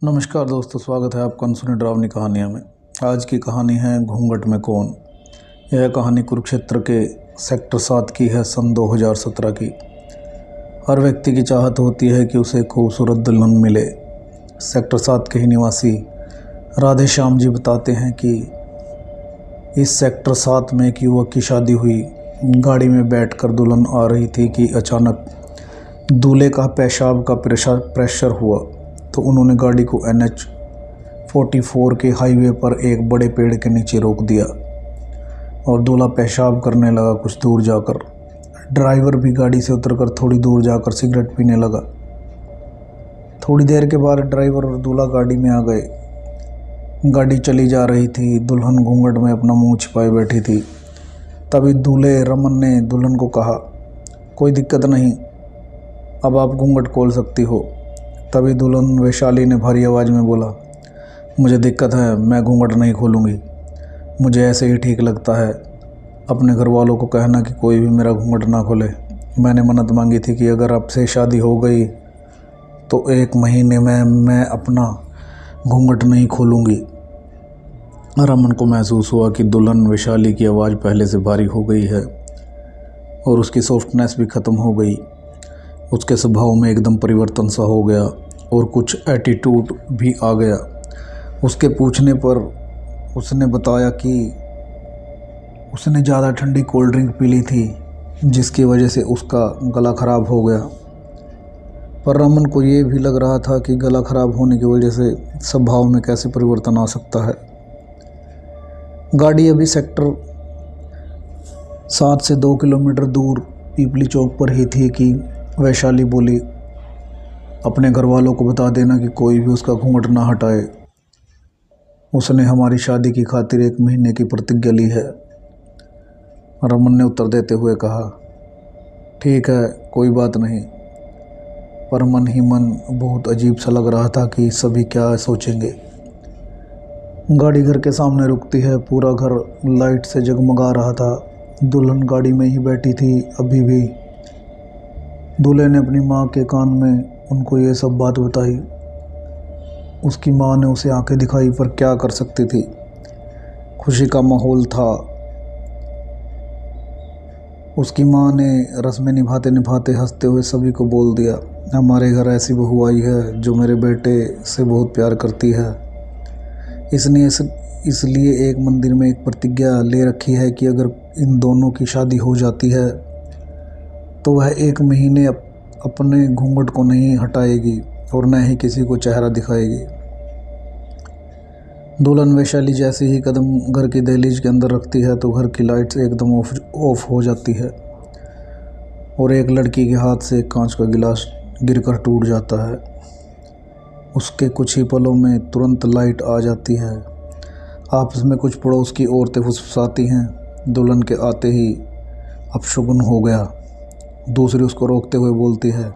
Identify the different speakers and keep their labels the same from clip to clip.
Speaker 1: नमस्कार दोस्तों, स्वागत है आपका अनसुनी डरावनी कहानियों में। आज की कहानी है घूंघट में कौन। यह कहानी कुरुक्षेत्र के सेक्टर 7 की है, सन 2017 की। हर व्यक्ति की चाहत होती है कि उसे खूबसूरत दुल्हन मिले। सेक्टर 7 के ही निवासी राधे श्याम जी बताते हैं कि इस सेक्टर 7 में एक युवक की शादी हुई। गाड़ी में बैठकर दुल्हन आ रही थी कि अचानक दूल्हे का पेशाब का प्रेशर हुआ, तो उन्होंने गाड़ी को NH 44 के हाईवे पर एक बड़े पेड़ के नीचे रोक दिया और दूल्हा पेशाब करने लगा कुछ दूर जाकर। ड्राइवर भी गाड़ी से उतरकर थोड़ी दूर जाकर सिगरेट पीने लगा। थोड़ी देर के बाद ड्राइवर और दूल्हा गाड़ी में आ गए। गाड़ी चली जा रही थी। दुल्हन घूंघट में अपना मुंह छिपाए बैठी थी। तभी दूल्हे रमन ने दुल्हन को कहा, कोई दिक्कत नहीं, अब आप घूंघट खोल सकती हो। तभी दुल्हन वैशाली ने भारी आवाज़ में बोला, मुझे दिक्कत है, मैं घूंघट नहीं खोलूँगी, मुझे ऐसे ही ठीक लगता है। अपने घर वालों को कहना कि कोई भी मेरा घूंघट ना खोले। मैंने मन्नत मांगी थी कि अगर आपसे शादी हो गई तो 1 महीने में मैं अपना घूंघट नहीं खोलूँगी। रमन को महसूस हुआ कि दुल्हन वैशाली की आवाज़ पहले से भारी हो गई है और उसकी सॉफ्टनेस भी ख़त्म हो गई। उसके स्वभाव में एकदम परिवर्तन सा हो गया और कुछ एटीट्यूड भी आ गया। उसके पूछने पर उसने बताया कि उसने ज़्यादा ठंडी कोल्ड ड्रिंक पी ली थी, जिसकी वजह से उसका गला ख़राब हो गया। पर रमन को ये भी लग रहा था कि गला ख़राब होने की वजह से स्वभाव में कैसे परिवर्तन आ सकता है। गाड़ी अभी सेक्टर 7 से 2 किलोमीटर दूर पीपली चौक पर ही थी कि वैशाली बोली, अपने घर वालों को बता देना कि कोई भी उसका घूंघट ना हटाए। उसने हमारी शादी की खातिर 1 महीने की प्रतिज्ञा ली है। रमन ने उत्तर देते हुए कहा, ठीक है, कोई बात नहीं। पर मन ही मन बहुत अजीब सा लग रहा था कि सभी क्या सोचेंगे। गाड़ी घर के सामने रुकती है। पूरा घर लाइट से जगमगा रहा था। दुल्हन गाड़ी में ही बैठी थी अभी भी। दूल्हे ने अपनी माँ के कान में उनको ये सब बात बताई। उसकी माँ ने उसे आंखें दिखाई, पर क्या कर सकती थी। खुशी का माहौल था। उसकी माँ ने रस्में निभाते निभाते हंसते हुए सभी को बोल दिया, हमारे घर ऐसी बहू आई है जो मेरे बेटे से बहुत प्यार करती है। इसलिए एक मंदिर में एक प्रतिज्ञा ले रखी है कि अगर इन दोनों की शादी हो जाती है तो वह 1 महीने अपने घूंघट को नहीं हटाएगी और न ही किसी को चेहरा दिखाएगी। दुल्हन वैशाली जैसे ही कदम घर की दहलीज के अंदर रखती है तो घर की लाइट्स एकदम ऑफ हो जाती है और एक लड़की के हाथ से कांच का गिलास गिरकर टूट जाता है। उसके कुछ ही पलों में तुरंत लाइट आ जाती है। आपस में कुछ पड़ोस की औरतें फुसफुसाती हैं, दुल्हन के आते ही अपशगुन हो गया। दूसरी उसको रोकते हुए बोलती है,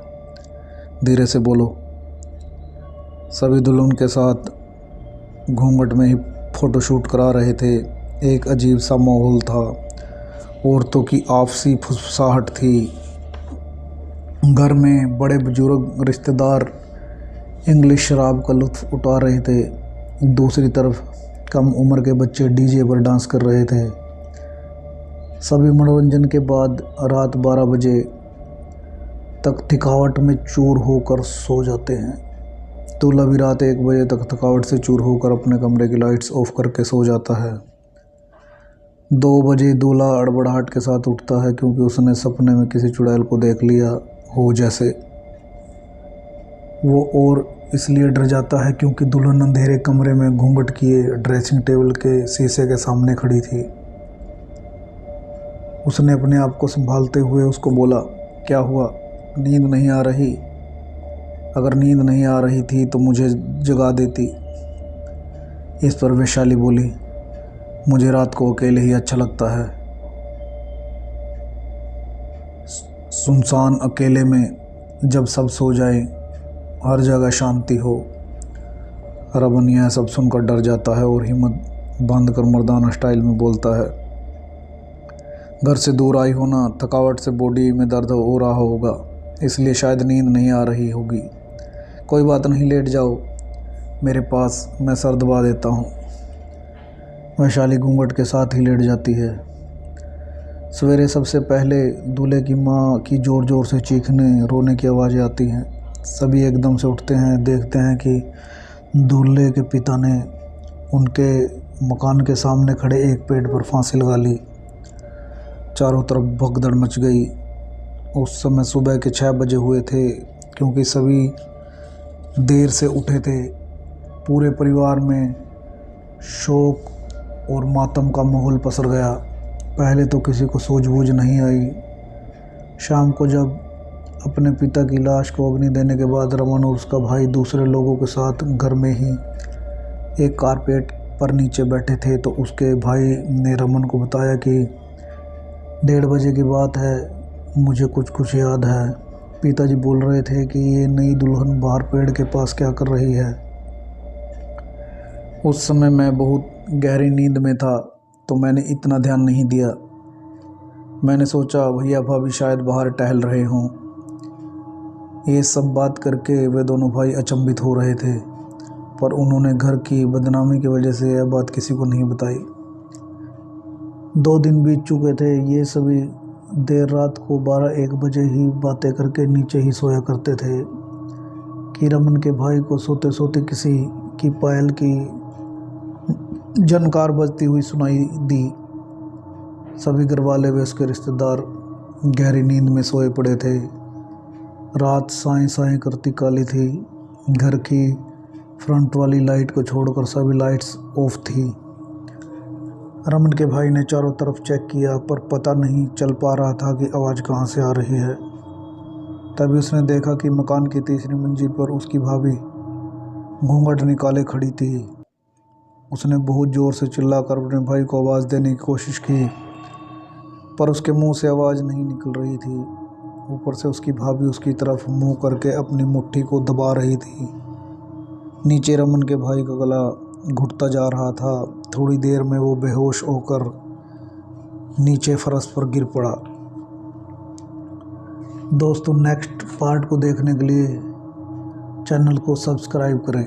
Speaker 1: धीरे से बोलो। सभी दुल्हन के साथ घूंघट में ही फ़ोटोशूट करा रहे थे। एक अजीब सा माहौल था। औरतों की आपसी फुसफुसाहट थी। घर में बड़े बुजुर्ग रिश्तेदार इंग्लिश शराब का लुत्फ़ उठा रहे थे। दूसरी तरफ कम उम्र के बच्चे डीजे पर डांस कर रहे थे। सभी मनोरंजन के बाद रात 12 बजे तक थकावट में चूर होकर सो जाते हैं। दूल्हा भी रात 1 बजे तक थकावट से चूर होकर अपने कमरे की लाइट्स ऑफ करके सो जाता है। 2 बजे दूल्हा अड़बड़ाहट के साथ उठता है क्योंकि उसने सपने में किसी चुड़ैल को देख लिया हो जैसे। वो और इसलिए डर जाता है क्योंकि दुल्हन अंधेरे कमरे में घूंघट किए ड्रेसिंग टेबल के शीशे के सामने खड़ी थी। उसने अपने आप को संभालते हुए उसको बोला, क्या हुआ, नींद नहीं आ रही? अगर नींद नहीं आ रही थी तो मुझे जगा देती। इस पर वैशाली बोली, मुझे रात को अकेले ही अच्छा लगता है। सुनसान अकेले में, जब सब सो जाए, हर जगह शांति हो। रमन यह सब सुनकर डर जाता है और हिम्मत बांधकर मर्दाना स्टाइल में बोलता है, घर से दूर आई हो ना, थकावट से बॉडी में दर्द हो रहा होगा, इसलिए शायद नींद नहीं आ रही होगी। कोई बात नहीं, लेट जाओ, मेरे पास, मैं सर दबा देता हूँ। वैशाली घूंघट के साथ ही लेट जाती है। सवेरे सबसे पहले दूल्हे की माँ की ज़ोर ज़ोर से चीखने रोने की आवाज़ें आती हैं। सभी एकदम से उठते हैं, देखते हैं कि दूल्हे के पिता ने उनके मकान के सामने खड़े एक पेड़ पर फांसी लगा ली। चारों तरफ भगदड़ मच गई। उस समय सुबह के 6 बजे हुए थे, क्योंकि सभी देर से उठे थे। पूरे परिवार में शोक और मातम का माहौल पसर गया। पहले तो किसी को सूझबूझ नहीं आई। शाम को जब अपने पिता की लाश को अग्नि देने के बाद रमन और उसका भाई दूसरे लोगों के साथ घर में ही एक कारपेट पर नीचे बैठे थे, तो उसके भाई ने रमन को बताया कि 1:30 बजे की बात है, मुझे कुछ याद है। पिताजी बोल रहे थे कि ये नई दुल्हन बाहर पेड़ के पास क्या कर रही है। उस समय मैं बहुत गहरी नींद में था, तो मैंने इतना ध्यान नहीं दिया। मैंने सोचा भैया भाभी शायद बाहर टहल रहे हों। ये सब बात करके वे दोनों भाई अचंभित हो रहे थे, पर उन्होंने घर की बदनामी की वजह से यह बात किसी को नहीं बताई। 2 दिन बीत चुके थे। ये सभी देर रात को 12-1 बजे ही बातें करके नीचे ही सोया करते थे कि रमन के भाई को सोते सोते किसी की पायल की झनकार बजती हुई सुनाई दी। सभी घरवाले व उसके रिश्तेदार गहरी नींद में सोए पड़े थे। रात साएं साएं करती काली थी। घर की फ्रंट वाली लाइट को छोड़कर सभी लाइट्स ऑफ थी। रमन के भाई ने चारों तरफ चेक किया, पर पता नहीं चल पा रहा था कि आवाज़ कहाँ से आ रही है। तभी उसने देखा कि मकान की 3री मंजिल पर उसकी भाभी घूंघट निकाले खड़ी थी। उसने बहुत ज़ोर से चिल्लाकर अपने भाई को आवाज़ देने की कोशिश की, पर उसके मुंह से आवाज़ नहीं निकल रही थी। ऊपर से उसकी भाभी उसकी तरफ मुंह करके अपनी मुट्ठी को दबा रही थी। नीचे रमन के भाई का गला घुटता जा रहा था। थोड़ी देर में वो बेहोश होकर नीचे फर्श पर गिर पड़ा। दोस्तों, नेक्स्ट पार्ट को देखने के लिए चैनल को सब्सक्राइब करें।